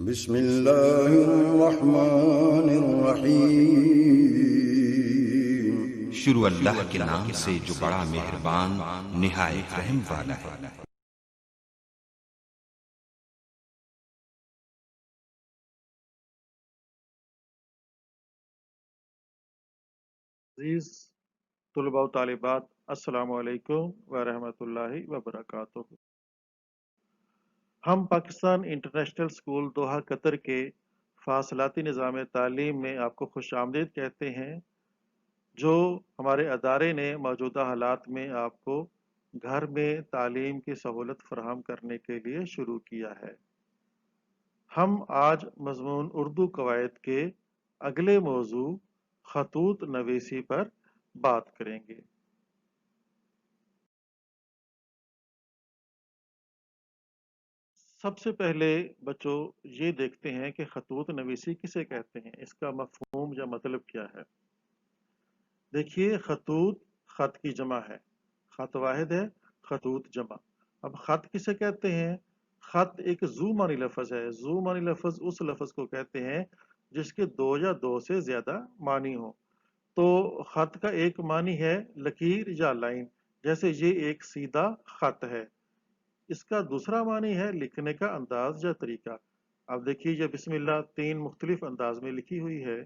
بسم اللہ الرحمن الرحیم۔ شروع اللہ کے نام سے جو بڑا مہربان نہایت رحم والا ہے۔ عزیز طلباء و طالبات، السلام علیکم ورحمۃ اللہ وبرکاتہ۔ ہم Pakistan international school Doha Qatar کے فاصلاتی نظام تعلیم میں آپ کو خوش آمدید کہتے ہیں، جو ہمارے ادارے نے موجودہ حالات میں آپ کو گھر میں تعلیم کی سہولت فراہم کرنے کے لیے شروع کیا ہے۔ ہم آج مضمون اردو قواعد کے اگلے موضوع خطوط نویسی پر بات کریں گے۔ سب سے پہلے بچوں یہ دیکھتے ہیں کہ خطوط نویسی کسے کہتے ہیں، اس کا مفہوم یا مطلب کیا ہے۔ دیکھیے، خطوط خط کی جمع ہے، خط واحد ہے، خطوط جمع۔ اب خط کسے کہتے ہیں؟ خط ایک زو معنی لفظ ہے۔ زو معنی لفظ اس لفظ کو کہتے ہیں جس کے دو یا دو سے زیادہ معنی ہوں۔ تو خط کا ایک معنی ہے لکیر یا لائن، جیسے یہ ایک سیدھا خط ہے۔ اس کا دوسرا معنی ہے لکھنے کا انداز یا طریقہ۔ اب دیکھیے، یہ بسم اللہ 3 مختلف انداز میں لکھی ہوئی ہے،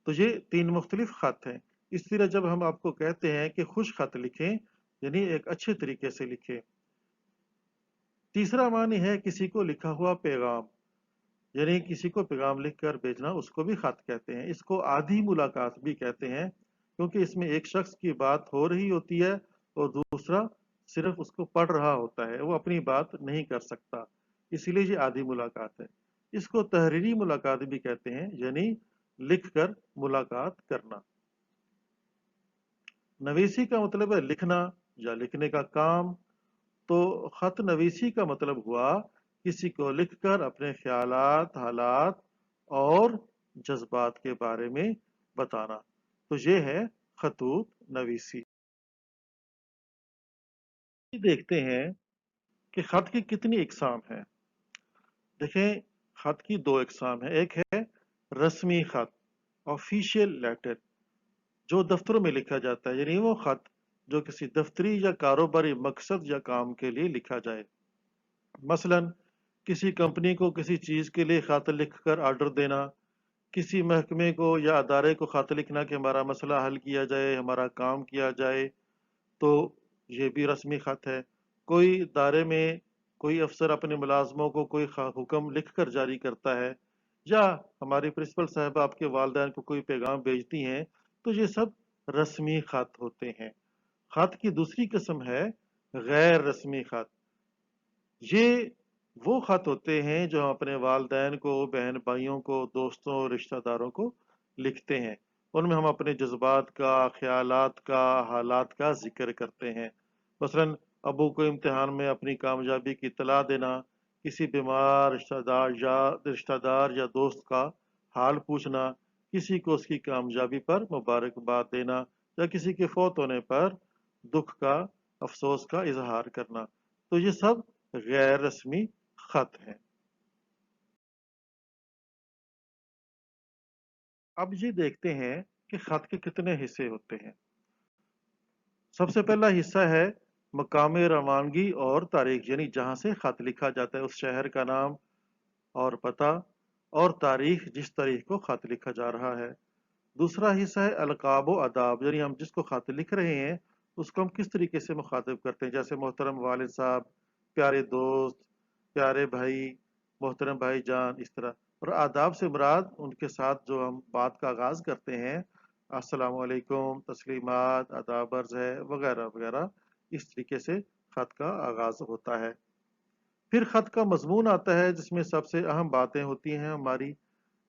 تو یہ 3 مختلف خط ہیں۔ اس طرح جب ہم آپ کو کہتے ہیں کہ خوش خط لکھیں، یعنی ایک اچھے طریقے سے لکھیں۔ تیسرا معنی ہے کسی کو لکھا ہوا پیغام، یعنی کسی کو پیغام لکھ کر بھیجنا، اس کو بھی خط کہتے ہیں۔ اس کو آدھی ملاقات بھی کہتے ہیں، کیونکہ اس میں ایک شخص کی بات ہو رہی ہوتی ہے اور دوسرا صرف اس کو پڑھ رہا ہوتا ہے، وہ اپنی بات نہیں کر سکتا، اسی لیے یہ آدھی ملاقات ہے۔ اس کو تحریری ملاقات بھی کہتے ہیں، یعنی لکھ کر ملاقات کرنا۔ نویسی کا مطلب ہے لکھنا یا لکھنے کا کام، تو خط نویسی کا مطلب ہوا کسی کو لکھ کر اپنے خیالات، حالات اور جذبات کے بارے میں بتانا، تو یہ ہے خطوط نویسی۔ دیکھتے ہیں کہ خط کی کتنی اقسام ہیں۔ دیکھیں، خط کی 2 اقسام ہیں۔ ایک ہے رسمی خط، آفیشیل لیٹر، جو دفتروں میں لکھا جاتا ہے، یعنی وہ خط جو کسی دفتری یا کاروباری مقصد یا کام کے لیے لکھا جائے۔ مثلا کسی کمپنی کو کسی چیز کے لیے خط لکھ کر آرڈر دینا، کسی محکمے کو یا ادارے کو خط لکھنا کہ ہمارا مسئلہ حل کیا جائے، ہمارا کام کیا جائے، تو یہ بھی رسمی خط ہے۔ کوئی ادارے میں کوئی افسر اپنے ملازموں کو کوئی حکم لکھ کر جاری کرتا ہے، یا ہماری پرنسپل صاحب آپ کے والدین کو کوئی پیغام بھیجتی ہیں، تو یہ سب رسمی خط ہوتے ہیں۔ خط کی دوسری قسم ہے غیر رسمی خط۔ یہ وہ خط ہوتے ہیں جو ہم اپنے والدین کو، بہن بھائیوں کو، دوستوں، رشتہ داروں کو لکھتے ہیں۔ ان میں ہم اپنے جذبات کا، خیالات کا، حالات کا ذکر کرتے ہیں۔ مثلا ابو کو امتحان میں اپنی کامیابی کی اطلاع دینا، کسی بیمار رشتہ دار یا دوست کا حال پوچھنا، کسی کو اس کی کامیابی پر مبارکباد دینا، یا کسی کے فوت ہونے پر دکھ کا، افسوس کا اظہار کرنا، تو یہ سب غیر رسمی خط ہیں۔ اب یہ دیکھتے ہیں کہ خط کے کتنے حصے ہوتے ہیں۔ سب سے پہلا حصہ ہے مقام روانگی اور تاریخ، یعنی جہاں سے خط لکھا جاتا ہے، اس شہر کا نام اور پتہ اور تاریخ جس تاریخ کو خط لکھا جا رہا ہے۔ دوسرا حصہ ہے القاب و آداب، یعنی ہم جس کو خط لکھ رہے ہیں اس کو ہم کس طریقے سے مخاطب کرتے ہیں، جیسے محترم والد صاحب، پیارے دوست، پیارے بھائی، محترم بھائی جان، اس طرح۔ اور آداب سے مراد ان کے ساتھ جو ہم بات کا آغاز کرتے ہیں، السلام علیکم، تسلیمات، آداب عرض ہے، وغیرہ وغیرہ، اس طریقے سے خط کا آغاز ہوتا ہے۔ پھر خط کا مضمون آتا ہے جس میں سب سے اہم باتیں ہوتی ہیں ہماری۔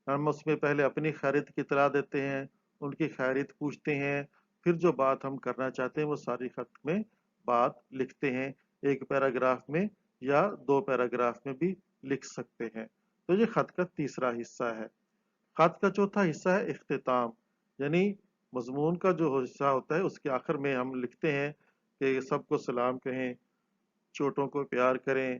ہم اس میں پہلے اپنی خیریت کی اطلاع دیتے ہیں، ان کی خیریت پوچھتے ہیں، پھر جو بات ہم کرنا چاہتے ہیں وہ ساری خط میں بات لکھتے ہیں، ایک پیراگراف میں یا 2 پیراگراف میں بھی لکھ سکتے ہیں۔ تو یہ خط کا تیسرا حصہ ہے۔ خط کا چوتھا حصہ ہے اختتام، یعنی مضمون کا جو حصہ ہوتا ہے اس کے آخر میں ہم لکھتے ہیں کہ سب کو سلام کہیں، چھوٹوں کو پیار کریں،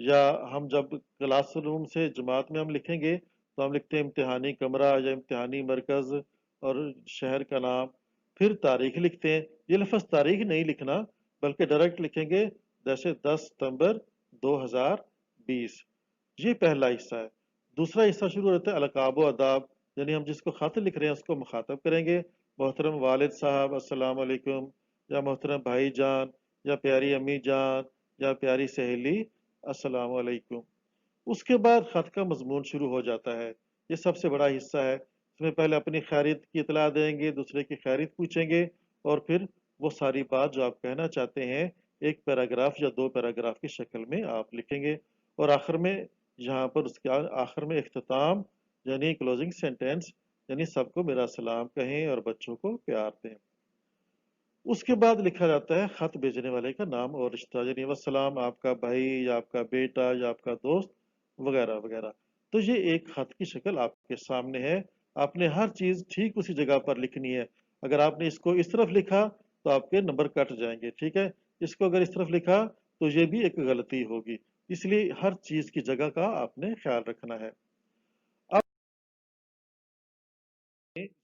یا ہم جب کلاس روم سے جماعت میں ہم لکھیں گے تو ہم لکھتے ہیں امتحانی کمرہ یا امتحانی مرکز اور شہر کا نام، پھر تاریخ لکھتے ہیں۔ یہ لفظ تاریخ نہیں لکھنا بلکہ ڈائریکٹ لکھیں گے جیسے 10 ستمبر 2020۔ یہ پہلا حصہ ہے۔ دوسرا حصہ شروع ہوتا ہے القاب و آداب، یعنی ہم جس کو خط لکھ رہے ہیں اس کو مخاطب کریں گے، محترم والد صاحب السلام علیکم، یا محترم بھائی جان، یا پیاری امی جان، یا پیاری سہیلی السلام علیکم۔ اس کے بعد خط کا مضمون شروع ہو جاتا ہے۔ یہ سب سے بڑا حصہ ہے۔ اس میں پہلے اپنی خیریت کی اطلاع دیں گے، دوسرے کی خیریت پوچھیں گے، اور پھر وہ ساری بات جو آپ کہنا چاہتے ہیں ایک پیراگراف یا 2 پیراگراف کی شکل میں آپ لکھیں گے، اور آخر میں یہاں پر اس کے آخر میں اختتام یعنی کلوزنگ سینٹینس، یعنی سب کو میرا سلام کہیں اور بچوں کو پیار دیں۔ اس کے بعد لکھا جاتا ہے خط بھیجنے والے کا نام اور رشتہ، یعنی وسلام آپ کا بھائی یا آپ کا بیٹا یا آپ کا دوست وغیرہ وغیرہ۔ تو یہ ایک خط کی شکل آپ کے سامنے ہے۔ آپ نے ہر چیز ٹھیک اسی جگہ پر لکھنی ہے۔ اگر آپ نے اس کو اس طرف لکھا تو آپ کے نمبر کٹ جائیں گے، ٹھیک ہے؟ اس کو اگر اس طرف لکھا تو یہ بھی ایک غلطی ہوگی، اس لیے ہر چیز کی جگہ کا آپ نے خیال رکھنا ہے۔ اب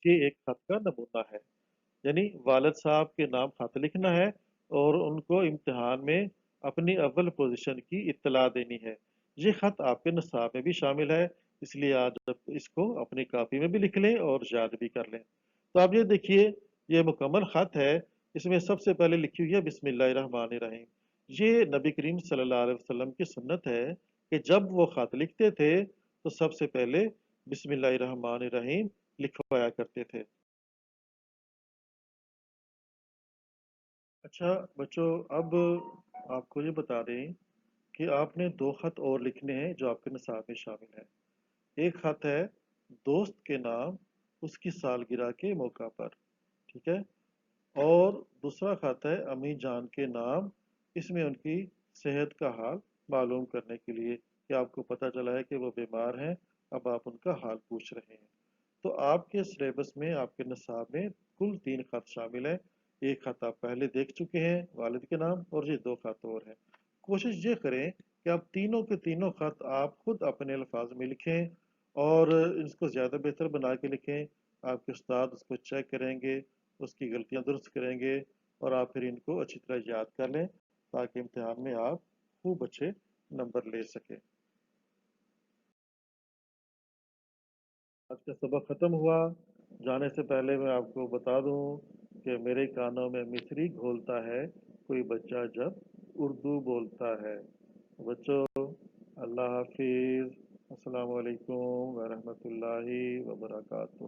یہ ایک خط کا نمونہ ہے، یعنی والد صاحب کے نام خط لکھنا ہے اور ان کو امتحان میں اپنی اول پوزیشن کی اطلاع دینی ہے۔ یہ خط آپ کے نصاب میں بھی شامل ہے، اس لیے آج آپ اس کو اپنی کاپی میں بھی لکھ لیں اور یاد بھی کر لیں۔ تو آپ یہ دیکھیے، یہ مکمل خط ہے۔ اس میں سب سے پہلے لکھی ہوئی ہے بسم اللہ الرحمن الرحیم۔ یہ نبی کریم صلی اللہ علیہ وسلم کی سنت ہے کہ جب وہ خط لکھتے تھے تو سب سے پہلے بسم اللہ الرحمن الرحیم لکھوایا کرتے تھے۔ اچھا بچوں، اب آپ کو یہ بتا دیں کہ آپ نے 2 خط اور لکھنے ہیں جو آپ کے نصاب میں شامل ہیں۔ ایک خط ہے دوست کے نام اس کی سالگرہ کے موقع پر، ٹھیک ہے؟ اور دوسرا خط ہے امی جان کے نام، اس میں ان کی صحت کا حال معلوم کرنے کے لیے کہ آپ کو پتہ چلا ہے کہ وہ بیمار ہیں، اب آپ ان کا حال پوچھ رہے ہیں۔ تو آپ کے سلیبس میں آپ کے نصاب میں کل 3 خط شامل ہیں۔ ایک خط آپ پہلے دیکھ چکے ہیں والد کے نام، اور یہ 2 خط اور ہیں۔ کوشش یہ کریں کہ آپ تینوں کے تینوں خط آپ خود اپنے الفاظ میں لکھیں اور اس کو زیادہ بہتر بنا کے لکھیں۔ آپ کے استاد اس کو چیک کریں گے، اس کی غلطیاں درست کریں گے، اور آپ پھر ان کو اچھی طرح یاد کر لیں تاکہ امتحان میں آپ خوب اچھے نمبر لے سکیں۔ آج کا سبق ختم ہوا۔ جانے سے پہلے میں آپ کو بتا دوں کہ میرے کانوں میں مصری گھولتا ہے کوئی بچہ جب اردو بولتا ہے۔ بچوں، اللہ حافظ، السلام علیکم ورحمۃ اللہ وبرکاتہ۔